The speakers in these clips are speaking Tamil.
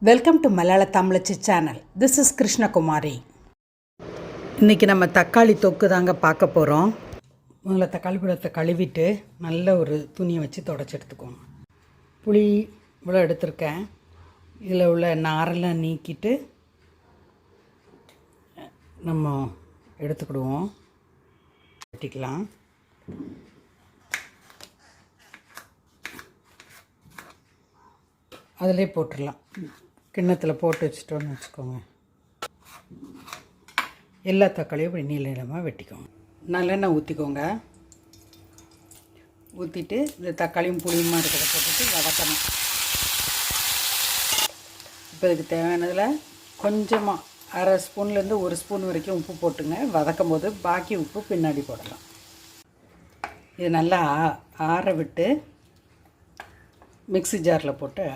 வெல்கம் டு மலையாள தமிழச்சி சேனல். This is Krishnakumari. இன்றைக்கி நம்ம தக்காளி தொக்கு தாங்க பார்க்க போகிறோம். முதல்ல தக்காளி பழத்தை கழுவிட்டு நல்ல ஒரு துணியை வச்சு தொடச்சி எடுத்துக்கோங்க. புளி இவ்வளோ எடுத்திருக்கேன். இதில் உள்ள நாரெல்லாம் நீக்கிட்டு நம்ம எடுத்துக்கிடுவோம். வெட்டிக்கலாம். அதிலே போட்டுடலாம். கிண்ணத்தில் போட்டு வச்சுட்டோன்னு வச்சுக்கோங்க. எல்லா தக்காளியும் இப்படி நீள நீளமாக வெட்டிக்கோங்க. நல்லெண்ணெய் ஊற்றிக்கோங்க. ஊற்றிட்டு இந்த தக்காளியும் புளியுமா இருக்கிறத போட்டுட்டு வதக்கணும். இப்போ இதுக்கு தேவையானதில் கொஞ்சமாக அரை ஸ்பூன்லேருந்து ஒரு ஸ்பூன் வரைக்கும் உப்பு போட்டுங்க. வதக்கும் போது பாக்கி உப்பு பின்னாடி போடலாம். இது நல்லா ஆற விட்டு மிக்ஸி ஜாரில் போட்டு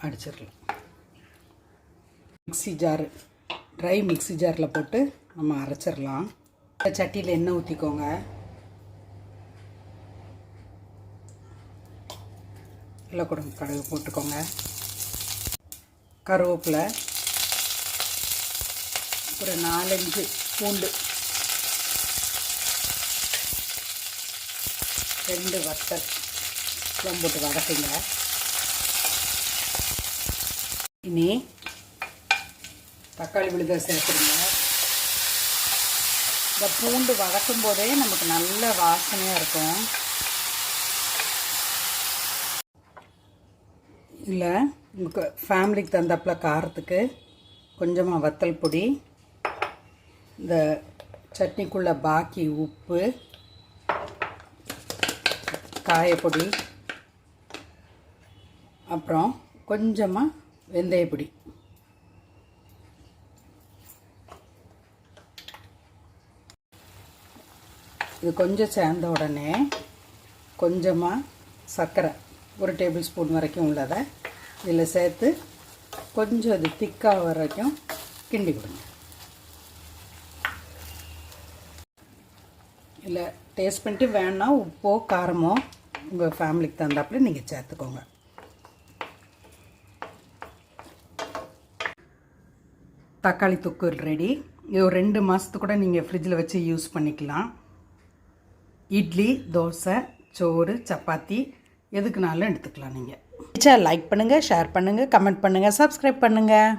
அடிச்சிடலாம். மிக்ஸி ஜாரு ட்ரை மிக்ஸி ஜாரில் போட்டு நம்ம அரைச்சிடலாம். சட்டியில் எண்ணெய் ஊற்றிக்கோங்க. எல்லாம் கொடுங்க. கடுகு போட்டுக்கோங்க. கருவேப்பிலை, ஒரு 4-5 பூண்டு, 2 வத்தல் எல்லாம் போட்டு வதக்குங்க. இனி தக்காளி விழுதை சேர்த்துருங்க. இந்த பூண்டு வதக்கும் போதே நமக்கு நல்ல வாசனையாக இருக்கும். இல்லை உங்களுக்கு ஃபேமிலிக்கு தந்தாப்புல காரத்துக்கு கொஞ்சமாக வத்தல் பொடி, இந்த சட்னிக்குள்ளே பாக்கி உப்பு, காயப்பொடி, அப்புறம் கொஞ்சமாக வெந்தயப்பொடி, இது கொஞ்சம் சேர்ந்த உடனே கொஞ்சமாக சர்க்கரை, 1 டேபிள் ஸ்பூன் வரைக்கும் உள்ளதை இதில் சேர்த்து கொஞ்சம் அது திக்காக வரைக்கும் கிண்டி கொடுங்க. இல்லை டேஸ்ட் பண்ணிட்டு வேணா உப்போ காரமோ உங்கள் ஃபேமிலிக்கு தந்தாப்புல நீங்கள் சேர்த்துக்கோங்க. தக்காளி தொக்கு ரெடி. இது ஒரு 2 மாதத்துக்கு கூட நீங்கள் ஃப்ரிட்ஜில் வச்சு யூஸ் பண்ணிக்கலாம். இட்லி, தோசை, சோறு, சப்பாத்தி எதுக்குனாலும் எடுத்துக்கலாம். நீங்கள் லைக் பண்ணுங்கள், ஷேர் பண்ணுங்கள், கமெண்ட் பண்ணுங்கள், சப்ஸ்கிரைப் பண்ணுங்கள்.